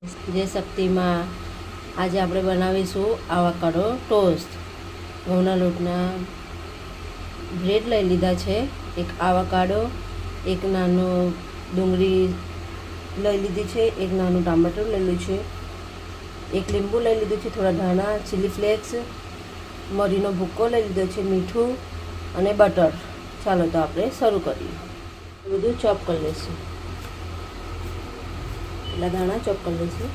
જય શક્તિમાં આજે આપણે બનાવીશું આવાકાડો ટોસ્ટ. ઘઉંના લોટના બ્રેડ લઈ લીધા છે, એક આવાકાડો, એક નાનો ડુંગળી લઈ લીધી છે, એક નાનું ટામેટું લઈ લીધું છે, એક લીંબુ લઈ લીધું છે, થોડા ધાણા, ચીલી ફ્લેક્સ, મરીનો ભૂક્કો લઈ લીધો છે, મીઠું અને બટર. ચાલો તો આપણે શરૂ કરીએ. બધું ચોપ કરી લઈશું. એટલા ધાણા ચોપ કરી લઈશું.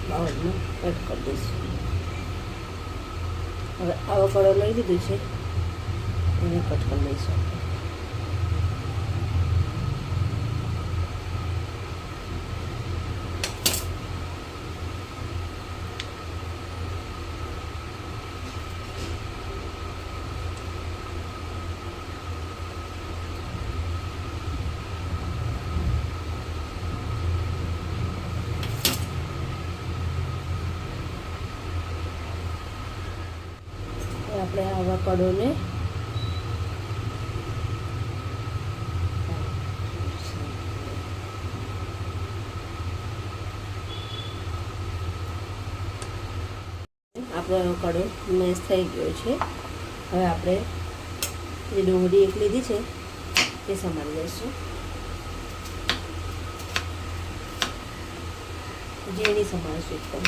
બાઉલમાં એડ કરી દઈશું. હવે આવાકાડો લઈ લીધું છે, એને કટ કરી લઈશું. આપણે આવાકાડોને આવાકાડો મેશ થઈ ગયો છે. હવે આપણે જે ડુંગળી એક લીધી છે એ સમારી દઈશું. ઝીણી સમારીશું એકદમ.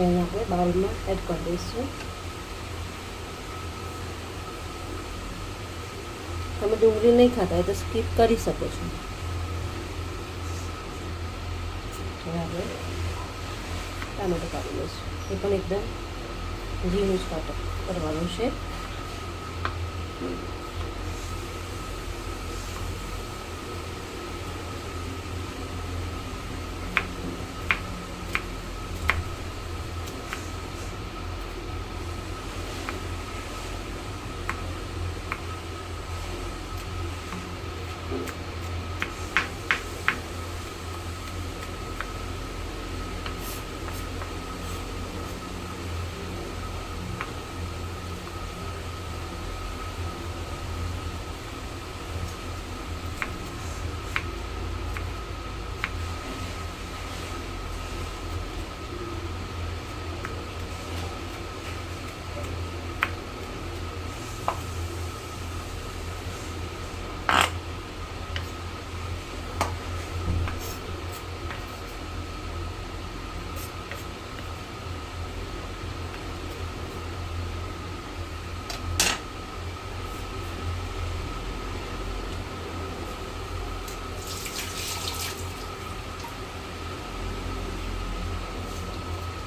એને આપણે બાઉલમાં એડ કરી દઈશું. તમે ડુંગળી નહીં ખાતા હોય તો સ્કીપ કરી શકો છો. હવે આપણે ટામેટું કાઢી લઈશું. એ પણ એકદમ ઝીણું જ કરવાનું છે.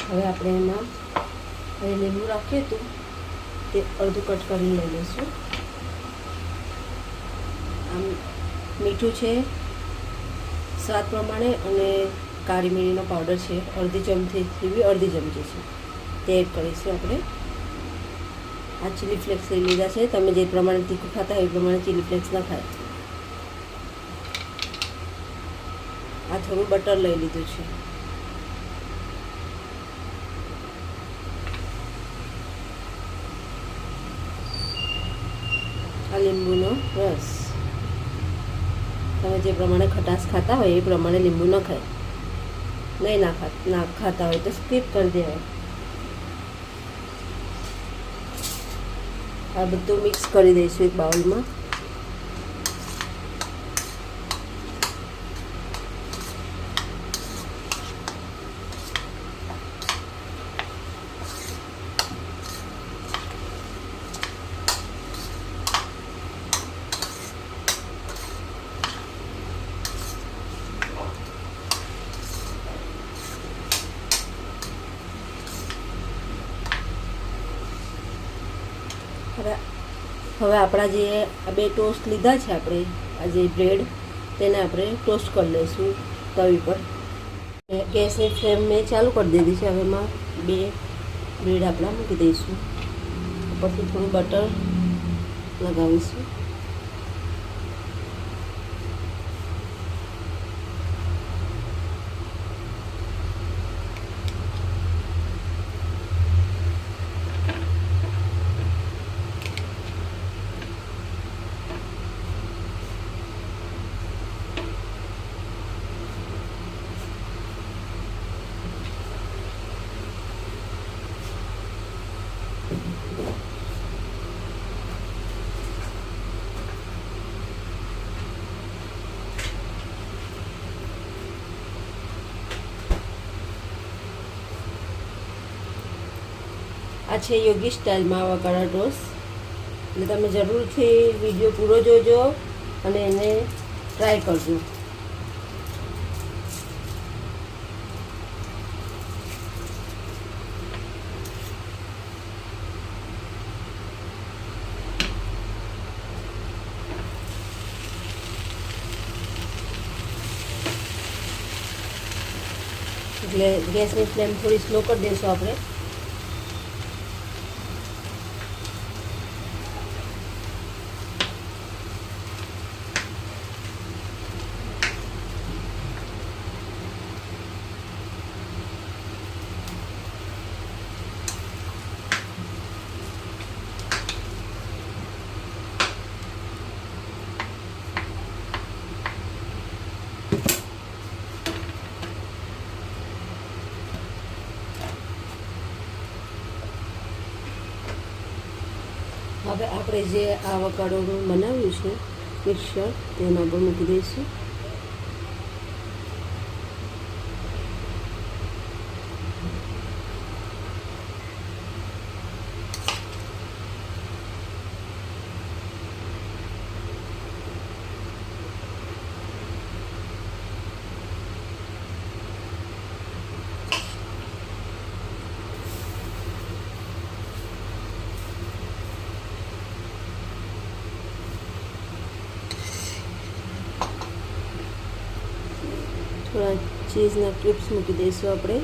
હવે આપણે એમાં લીંબુ રાખ્યું હતું તે અડધું કટ કરીને લઈ લઈશું. આમ મીઠું છે સ્વાદ પ્રમાણે અને કાળી મિરીનો પાવડર છે અડધી ચમચી છે તે એડ કરીશું આપણે. આ ચીલી ફ્લેક્સ લઈ લીધા છે. તમે જે પ્રમાણે તીખું ખાતા હોય એ પ્રમાણે ચીલી ફ્લેક્સ ના ખાય. આ થોડું બટર લઈ લીધું છે. આ લીંબુનો રસ. તમે જે પ્રમાણે ખટાશ ખાતા હોય એ પ્રમાણે લીંબુ ન ખાય. નહીં ખાતા હોય તો સ્કીપ કરી દેવાય. આ બધું મિક્સ કરી દઈશું એક બાઉલમાં. હવે આપણા જે આ 2 ટોસ્ટ લીધા છે આપણે, આ જે બ્રેડ, તેને આપણે ટોસ્ટ કરી લઈશું તવી પર. ગેસની ફ્લેમ મેં ચાલુ કરી દીધી છે. હવે એમાં 2 બ્રેડ આપણા મૂકી દઈશું. ઉપરથી થોડું બટર લગાવીશું. આ છે યોગી સ્ટાઇલમાં આવકાડો ટોસ્ટ. એટલે તમે જરૂરથી વિડીયો પૂરો જોજો અને એને ટ્રાય કરજો. એટલે ગેસની ફ્લેમ થોડી સ્લો કરી દઈશું આપણે. હવે આપણે જે આવકાડોનું બનાવ્યું છે મિક્સર, તેના પર મૂકી દઈશું. થોડા ચીઝના ક્યુબ્સ મૂકી દઈશું આપણે.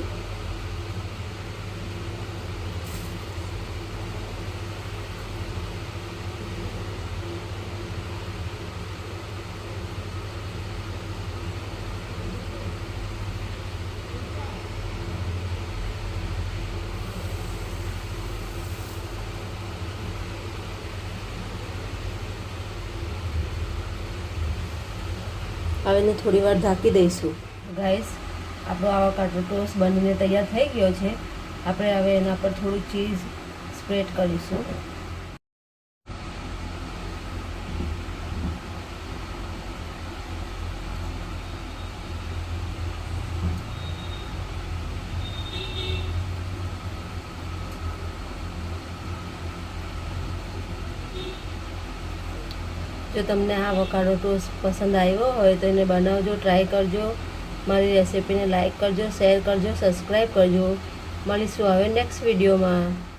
હવે એને થોડી વાર ઢાંકી દઈશું. ગાઈસ, આપણો આવકાડો ટોસ્ટ બનીને તૈયાર થઈ ગયો છે. આપણે હવે એના પર થોડું ચીઝ સ્પ્રેડ કરીશું. જો તમને આ આવકાડો ટોસ્ટ પસંદ આવ્યો હોય તો એને બનાવજો, ટ્રાય કરજો. મારી રેસિપીને લાઈક કરજો, શેર કરજો, સબસ્ક્રાઈબ કરજો. મળીશું હવે નેક્સ્ટ વિડીયોમાં.